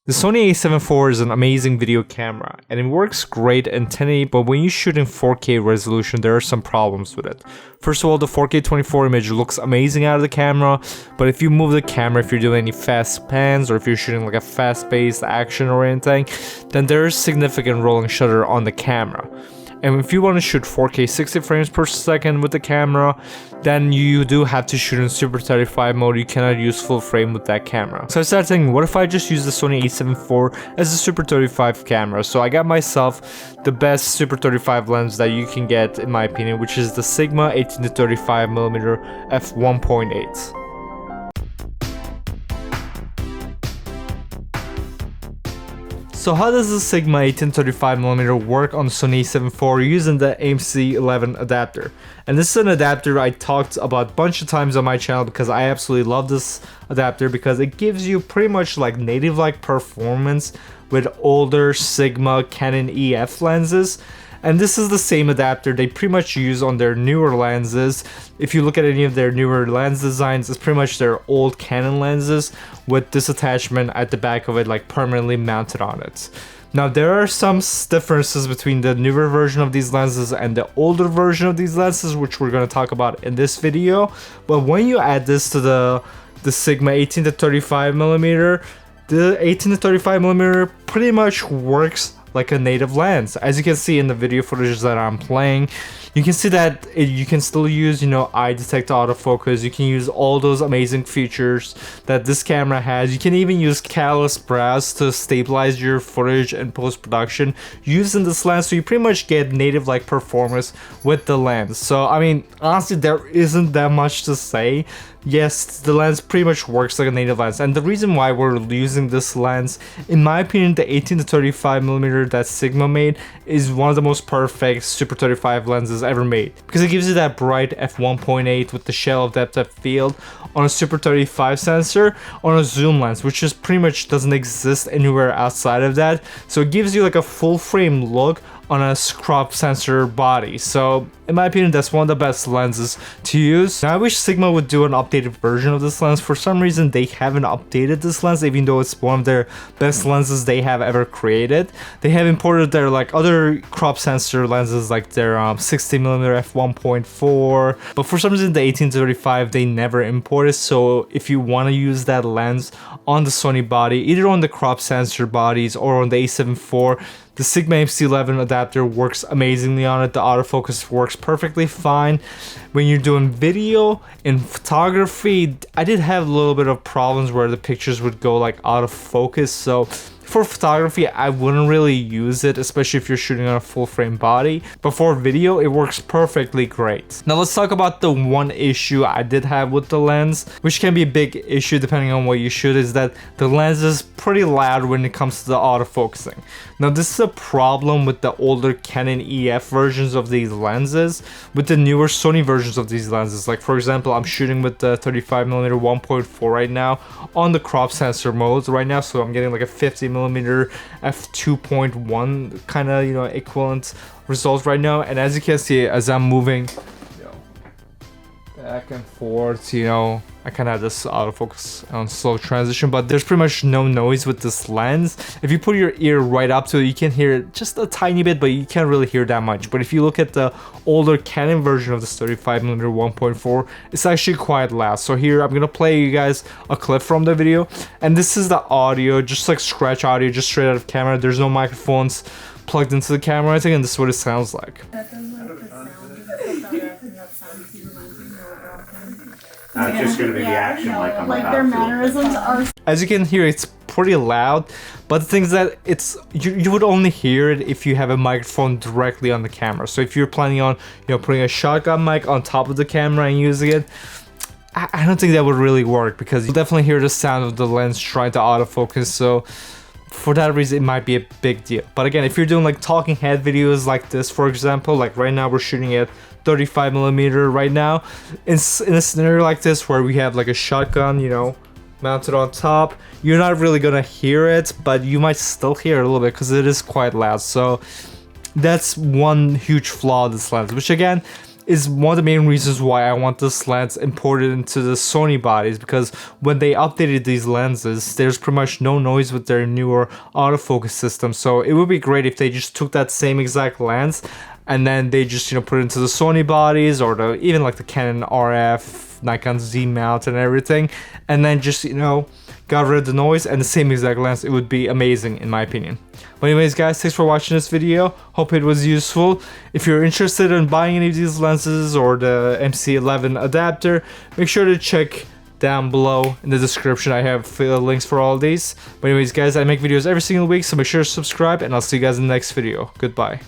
The Sony A74 is an amazing video camera, and it works great in 1080, but when you shoot in 4K resolution, there are some problems with it. First of all, the 4K 24 image looks amazing out of the camera, but if you move the camera, if you're doing any fast pans, or if you're shooting like a fast-paced action or anything, then there is significant rolling shutter on the camera. And if you want to shoot 4K 60 frames per second with the camera, then you do have to shoot in Super 35 mode. You cannot use full frame with that camera. So I started thinking, what if I just use the Sony A74 as a Super 35 camera? So I got myself the best Super 35 lens that you can get, in my opinion, which is the Sigma 18-35mm f1.8. So how does the Sigma 18-35mm work on the Sony A74 using the MC-11 adapter? And this is an adapter I talked about a bunch of times on my channel because I absolutely love this adapter because it gives you pretty much like native-like performance with older Sigma Canon EF lenses. And this is the same adapter they pretty much use on their newer lenses. If you look at any of their newer lens designs, it's pretty much their old Canon lenses with this attachment at the back of it, like permanently mounted on it. Now there are some differences between the newer version of these lenses and the older version of these lenses, which we're going to talk about in this video. But when you add this to the Sigma 18-35mm, the 18-35mm pretty much works like a native lens. As you can see in the video footage that I'm playing, you can see that you can still use, eye detect autofocus. You can use all those amazing features that this camera has. You can even use catalyst browse to stabilize your footage in post-production using this lens, so you pretty much get native-like performance with the lens. So I mean, honestly, there isn't that much to say. Yes, the lens pretty much works like a native lens, and the reason why we're using this lens, in my opinion, the 18-35mm that Sigma made is one of the most perfect Super 35 lenses ever made, because it gives you that bright f1.8 with the shallow depth of field on a Super 35 sensor on a zoom lens, which just pretty much doesn't exist anywhere outside of that. So it gives you like a full frame look on a crop sensor body. So in my opinion, that's one of the best lenses to use. Now I wish Sigma would do an updated version of this lens. For some reason they haven't updated this lens, even though it's one of their best lenses they have ever created. They have imported their like other crop sensor lenses, like their 60mm f1.4, but for some reason the 18-35 they never imported. So if you want to use that lens on the Sony body, either on the crop sensor bodies or on the A74, the Sigma MC-11 adapter works amazingly on it. The autofocus works perfectly fine. When you're doing video and photography, I did have a little bit of problems where the pictures would go like out of focus. So for photography, I wouldn't really use it, especially if you're shooting on a full frame body. But for video, it works perfectly great. Now let's talk about the one issue I did have with the lens, which can be a big issue depending on what you shoot, is that the lens is pretty loud when it comes to the autofocusing. Now this is a problem with the older Canon EF versions of these lenses. With the newer Sony versions of these lenses, like for example, I'm shooting with the 35mm 1.4 right now on the crop sensor mode right now, so I'm getting like a 50mm f2.1 kind of equivalent results right now. And as you can see, as I'm moving back and forth, I kind of have this autofocus on slow transition, but there's pretty much no noise with this lens. If you put your ear right up to it, you can hear it just a tiny bit, but you can't really hear that much. But if you look at the older Canon version of this 35mm 1.4, it's actually quite loud. So here I'm gonna play you guys a clip from the video, and this is the audio, just like scratch audio, just straight out of camera. There's no microphones plugged into the camera, I think, and this is what it sounds like. It's just going to be the action like their mannerisms are. As you can hear, it's pretty loud, but the thing is that you would only hear it if you have a microphone directly on the camera. So if you're planning on putting a shotgun mic on top of the camera and using it, I don't think that would really work, because you'll definitely hear the sound of the lens trying to autofocus. So for that reason, it might be a big deal. But again, if you're doing like talking head videos like this, for example, like right now we're shooting at 35mm right now, in a scenario like this where we have like a shotgun, mounted on top, you're not really gonna hear it, but you might still hear it a little bit because it is quite loud. So that's one huge flaw of this lens, which again, is one of the main reasons why I want this lens imported into the Sony bodies, because when they updated these lenses, there's pretty much no noise with their newer autofocus system. So it would be great if they just took that same exact lens and then they just, put it into the Sony bodies, or even like the Canon RF, Nikon Z mount and everything, and then just, got rid of the noise and the same exact lens. It would be amazing in my opinion. But anyways guys, thanks for watching this video. Hope it was useful. If you're interested in buying any of these lenses or the MC-11 adapter, make sure to check down below in the description. I have links for all of these. But anyways guys, I make videos every single week, so make sure to subscribe, and I'll see you guys in the next video. Goodbye.